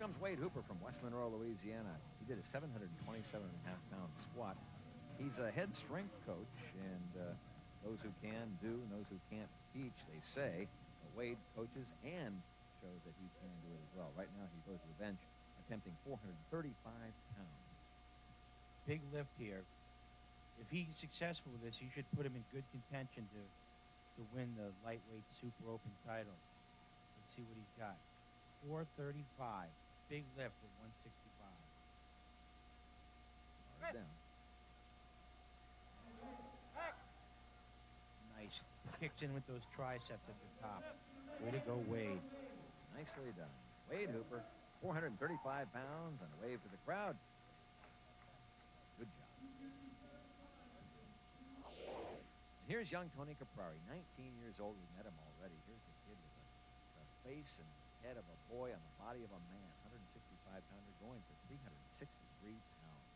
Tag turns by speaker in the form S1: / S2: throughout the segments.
S1: comes Wade Hooper from West Monroe, Louisiana. He did a 727.5-pound squat. He's a head strength coach, and those who can do and those who can't teach, they say. Wade coaches and shows that he can do it as well. Right now, he goes to the bench attempting 435 pounds.
S2: Big lift here. If he's successful with this, you should put him in good contention to win the lightweight super open title. Let's see what he's got. 435. Big lift at 165.
S1: Bars down.
S2: Nice. Kicks in with those triceps at the top. Way to go, Wade.
S1: Nicely done. Wade Hooper, 435 pounds, and a wave to the crowd. Good job. And here's young Tony Caprari, 19 years old. We met him already. Here's the kid with the face and head of a boy on the body of a man. 165-pounder going for 363 pounds.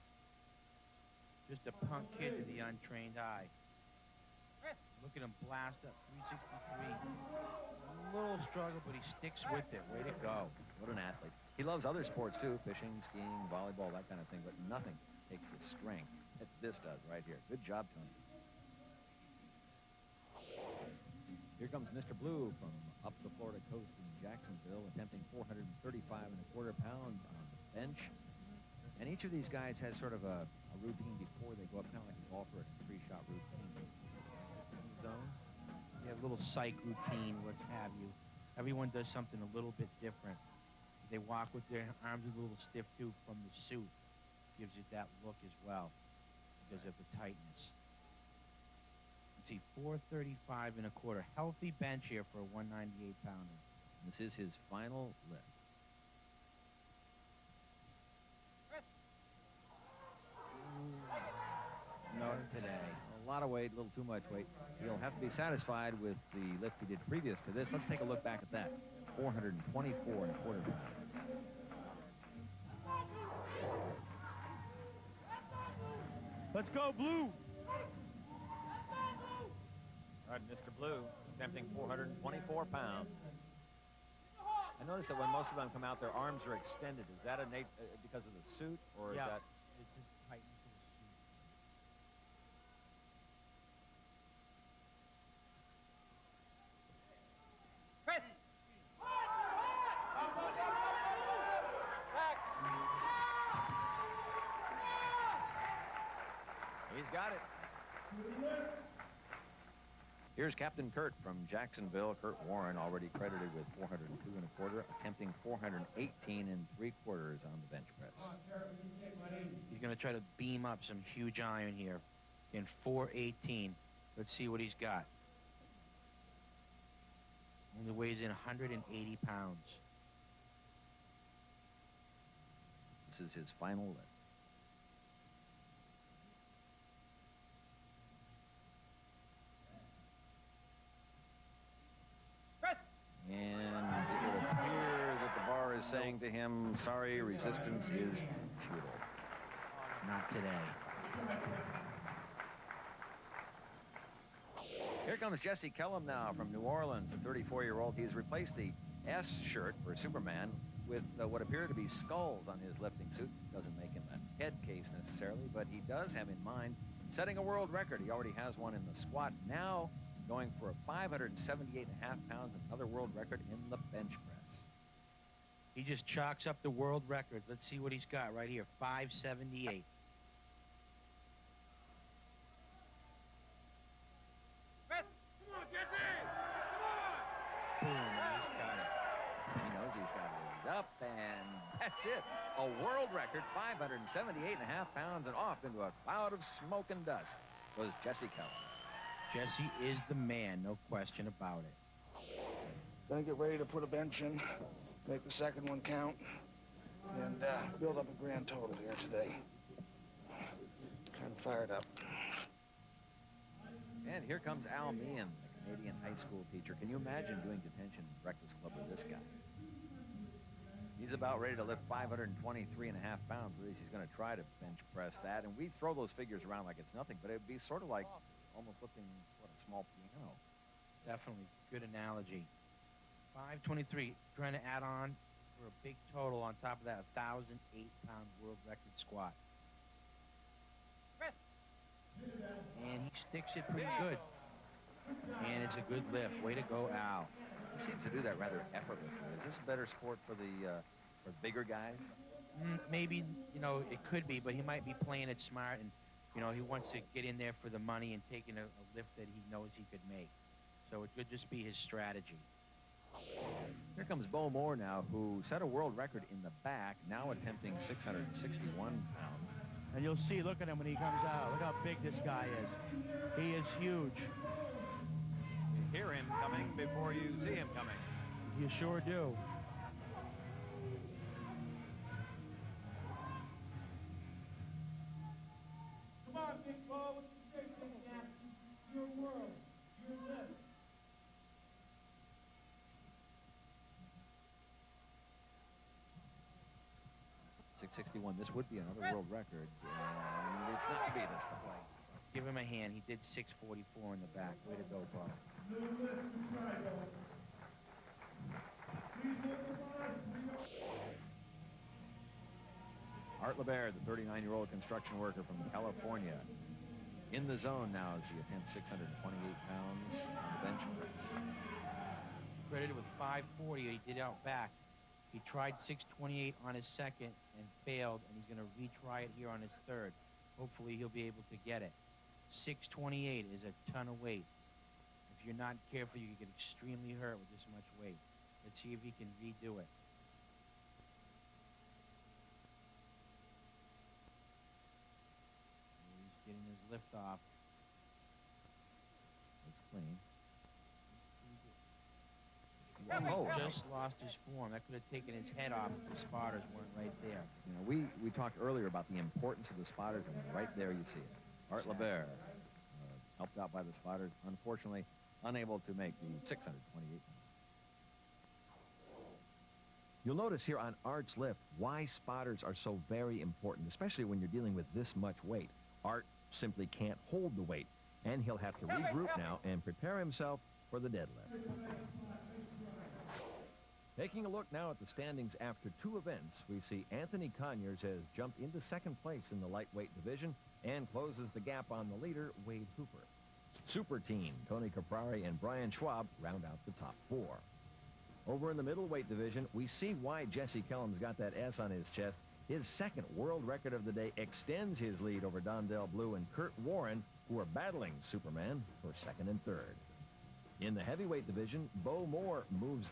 S2: Just a punk kid to the untrained eye. Look at him blast up, 363. A little struggle, but he sticks with it. Way to go.
S1: What an athlete. He loves other sports, too, fishing, skiing, volleyball, that kind of thing, but nothing takes the strength that this does right here. Good job, Tony. Here comes Mr. Blue from up the Florida coast in Jacksonville, attempting 435.25 pounds on the bench. And each of these guys has sort of a routine before they go up, kind of like a golfer at a three-shot routine. Zone.
S2: You have a little psych routine, what have you. Everyone does something a little bit different. They walk with their arms a little stiff, too, from the suit. Gives it that look as well because of the tightness. Let's see, 435.25. Healthy bench here for a 198-pounder.
S1: This is his final lift.
S2: Not today.
S1: A lot of weight, a little too much weight. He'll have to be satisfied with the lift he did previous to this. Let's take a look back at that. 424.25 pounds.
S2: Let's go, Blue.
S1: All right, Mr. Blue attempting 424 pounds. I notice that when most of them come out, their arms are extended. Is that because of the suit, or is that?
S2: It's just tightness of the suit.
S1: He's got it. Here's Captain Kurt from Jacksonville. Kurt Warren, already credited with 402.25, attempting 418.75 on the bench press.
S2: He's going to try to beam up some huge iron here in 418. Let's see what he's got. Only weighs in 180 pounds.
S1: This is his final lift. And it would appear that the bar is saying to him, sorry, resistance is futile.
S2: Not today.
S1: Here comes Jesse Kelm now from New Orleans, a 34-year-old. He's replaced the S shirt for Superman with what appear to be skulls on his lifting suit. Doesn't make him a head case necessarily, but he does have in mind setting a world record. He already has one in the squat. Now going for a 578.5 pounds, another world record in the bench press.
S2: He just chalks up the world record. Let's see what he's got right here, 578.
S3: Come on, Jesse!
S2: Boom, he's got it.
S1: He knows he's got it up, and that's it. A world record, 578.5 pounds, and off into a cloud of smoke and dust was Jesse Kelm.
S2: Jesse is the man, no question about it.
S4: Gonna get ready to put a bench in, make the second one count, and build up a grand total here today. Kind of fired up.
S1: And here comes Alami, the Canadian high school teacher. Can you imagine doing detention breakfast club with this guy? He's about ready to lift 523.5 pounds. At least he's going to try to bench press that. And we throw those figures around like it's nothing, but it would be sort of like almost lifting, what, a small piano.
S2: Definitely. Good analogy. 523. Trying to add on for a big total on top of that 1,008-pound world record squat. And he sticks it pretty good. And it's a good lift. Way to go, Al.
S1: He seems to do that rather effortlessly. Is this a better sport for the for bigger guys?
S2: Maybe, you know, it could be, but he might be playing it smart, and, you know, he wants to get in there for the money and taking a lift that he knows he could make. So it could just be his strategy.
S1: Here comes Bowmore now, who set a world record in the back, now attempting 661 pounds.
S3: And you'll see, look at him when he comes out. Look how big this guy is. He is huge.
S1: You hear him coming before you see him coming.
S3: You sure do. Come on, big ball. What's the big thing, Jack? Your world. Your lift.
S1: 661. This would be another world record. And it's not to be this time.
S2: Give him a hand. He did 644 in the back. Way to go, Bob.
S1: Art LeBaire, the 39-year-old construction worker from California, in the zone now as he attempts 628 pounds on the bench press.
S2: Credited with 540 he did out back. He tried 628 on his second and failed, and he's going to retry it here on his third. Hopefully he'll be able to get it. 628 is a ton of weight. If you're not careful, you can get extremely hurt with this much weight. Let's see if he can redo it. He's getting his lift off.
S1: It's clean.
S2: Oh, just lost his form. That could have taken his head off if the spotters weren't right there.
S1: You know, we talked earlier about the importance of the spotters, and right there you see it. Art LeBaire, helped out by the spotters, unfortunately unable to make the 628.
S5: You'll notice here on Art's lift why spotters are so very important, especially when you're dealing with this much weight. Art simply can't hold the weight, and he'll have to regroup now and prepare himself for the deadlift. Taking a look now at the standings after two events, we see Anthony Conyers has jumped into second place in the lightweight division and closes the gap on the leader, Wade Hooper. Super Team, Tony Caprari and Brian Schwab round out the top four. Over in the middleweight division, we see why Jesse Kelm's got that S on his chest. His second world record of the day extends his lead over Dondell Blue and Kurt Warren, who are battling Superman for second and third. In the heavyweight division, Bowmore moves